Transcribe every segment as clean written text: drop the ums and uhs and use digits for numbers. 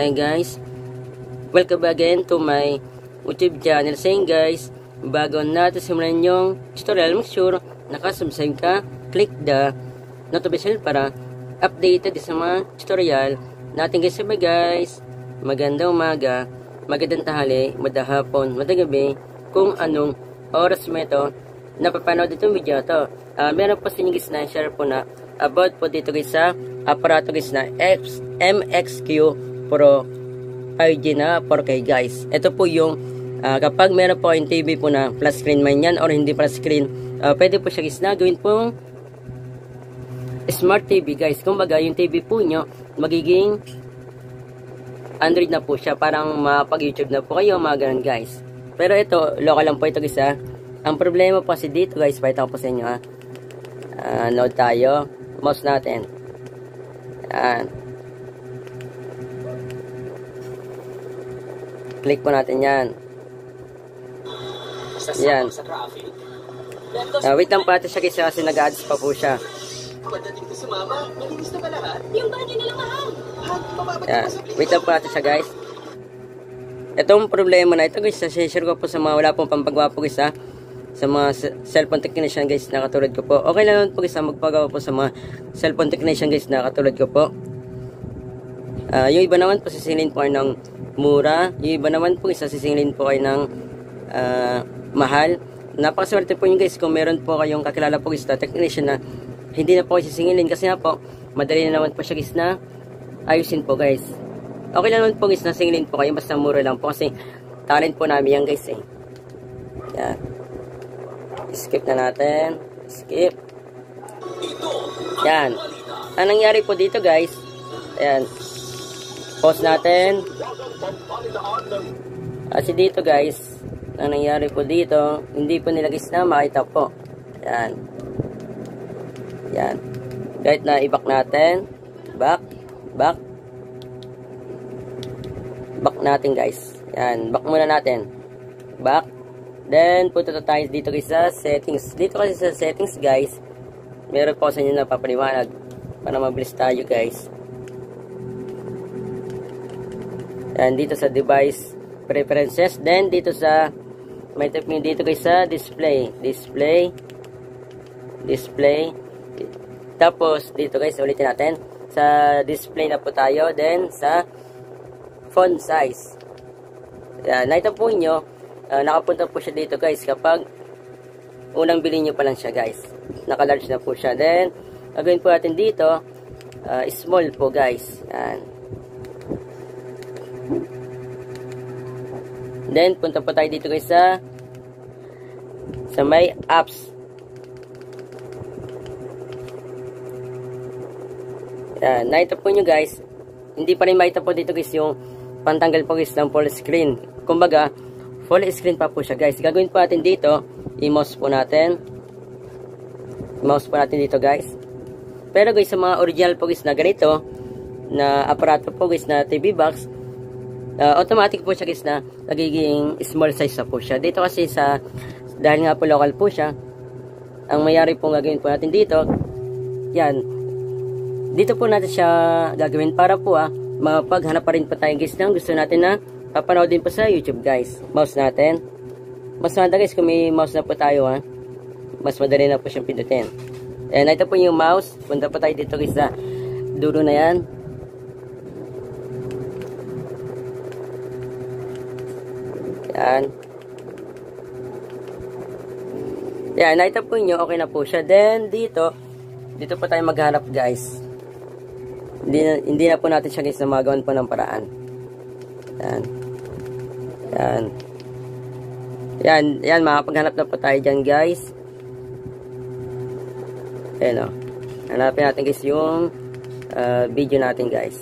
tayo guys. Welcome again to my YouTube channel. Saying guys, bago natin simulan yung tutorial, make sure nakasubscribe ka, click the notification para updated sa mga tutorial natin guys. Sabay guys, magandang umaga, magandang tanghali, madahapon, madagabi, kung anong oras mo ito napapanood itong video to. Meron po sa inyo guys na share po na about po dito guys sa aparato guys na MXQ Pro 5G na 4K guys. Ito po yung kapag meron po yung TV po na flat screen man yan or hindi flat screen, pwede po siya guys na gawin pong smart TV guys. Kumbaga yung TV po nyo magiging Android na po siya, parang mapag YouTube na po kayo, mga ganun guys. Pero ito, local lang po ito guys ha. Ang problema po kasi dito guys, pakita ko po sa inyo ha. Node tayo, mouse natin. Yan. Click po natin yan. Yan. Wait lang po natin siya guys kasi nag-ads pa po siya. Yan. Wait lang po natin siya guys. Itong problema na ito guys, share ko po sa mga wala pong pampagawa po guys ha. Sa mga cellphone technician guys na katulad ko po. Okay lang naman po guys na magpagawa po sa mga cellphone technician guys na katulad ko po. Yung iba naman po sisingilin po kayo ng mura. Yung iba naman po guys sisingilin po kayo ng mahal. Napakaswerte po yung guys kung meron po kayong kakilala po guys na technician na hindi na po kayo sisingilin. Kasi nga po, madali na naman po siya guys na ayusin po guys. Okay lang naman po guys na singilin po kayo. Basta mura lang po kasi talent po namin yan guys eh. Yan. Skip na natin. Skip. Yan. Ang nangyari po dito guys. Ayan. Pause natin. Kasi dito guys, ang nangyari po dito, hindi po nila guys na makita po. Yan. Yan. Kahit na i-back natin. Back. Back. Back natin guys. Yan. Back muna natin. Back. Then, punta tayo dito guys sa settings. Dito kasi sa settings guys, meron po sa inyo na papaliwanag para mabilis tayo guys. Yan, dito sa device preferences. Then, dito sa, may type nyo dito guys sa display. Display. Display. Tapos, dito guys, ulitin natin. Sa display na po tayo. Then, sa font size. Yan, nakita po nyo. Nakapunta po siya dito guys kapag unang bilhin nyo pa lang siya guys. Naka-large na po siya. Then, gagawin po natin dito, small po guys. Yan. Then, punta po tayo dito guys sa may apps. Yan. Nakita po nyo guys, hindi pa rin makita po dito guys yung pantanggal po guys ng full screen. Kumbaga, full screen pa po siya guys. Gagawin po natin dito, i-mouse po natin. I-mouse po natin dito guys. Pero guys, sa mga original po guys na ganito, na aparato po guys na TV box, automatic po siya guys na nagiging small size na po siya. Dito kasi sa, dahil nga po local po siya, ang mayari po gagawin po natin dito, yan. Dito po natin siya gagawin para po mapaghanap pa rin po tayo guys ng gusto natin na papanood din po sa YouTube guys. Mouse natin. Mas maganda guys kung may mouse na po tayo mas madali na po siyang pindutin. And ito po yung mouse. Punta po tayo dito guys sa dulo na yan. Yan. Yan. Ito po nyo. Okay na po siya. Then dito po tayo maghanap guys. Hindi na po natin siya guys na magawan po ng paraan. Yan. Yan. Yan. Yan. Makapaghanap na po tayo dyan guys. Ayan o. Hanapin natin guys yung video natin guys.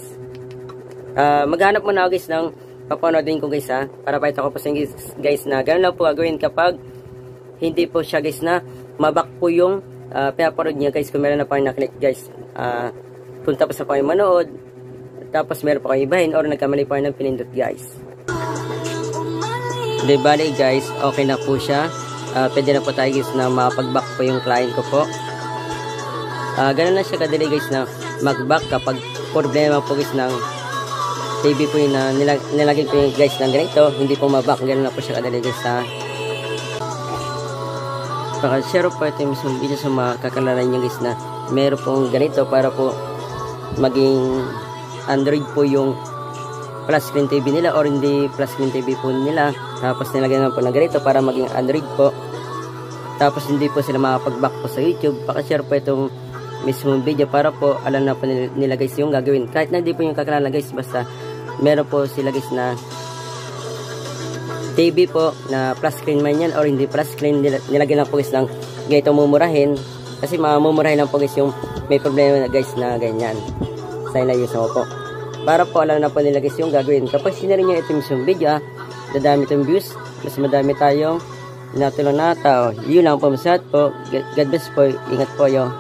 Maghanap muna ako guys ng papanoodin ko guys para pakita ko po sa inyo guys na gano'n lang po gagawin kapag hindi po siya guys na mabak po yung pinapanood niya guys. Kung meron na po yung naklik guys. Punta pa sa po yung manood. Tapos meron pa kayo ibahin or nagkamali pa ng pinindot guys. Di bali guys, okay na po siya. Pwede na po tayo guys na mapag-back po yung client ko po. Ganun na siya kadali guys na mag-back kapag problema po guys ng TV po yun na nilagay po yung guys ng ganito, hindi po mabak, gano'n na po siya kadali guys sa paka-share po ito yung mismong video sa mga kakalaran nyo guys na meron pong ganito para po maging Android po yung plus screen TV nila or hindi plus screen TV po nila, tapos nilagyan naman po ng ganito para maging Android po, tapos hindi po sila makapag-back po sa YouTube. Paka-share po itong mismong video para po alam na po nila guys yung gagawin, kahit na hindi po yung kakalaran guys, basta meron po sila guys na TV po na plus screen man yan or hindi plus screen, nilagyan lang po guys ng ganito mumurahin, kasi mamumurahin lang po guys yung may problema na guys na ganyan sa inayos mo po, para po alam na po nila guys yung gagawin. Kapag sinarin nyo ito yung video, dadami itong views, mas madami tayong natulong na tao. Yun lang po, masyad po, God bless po, ingat po yo.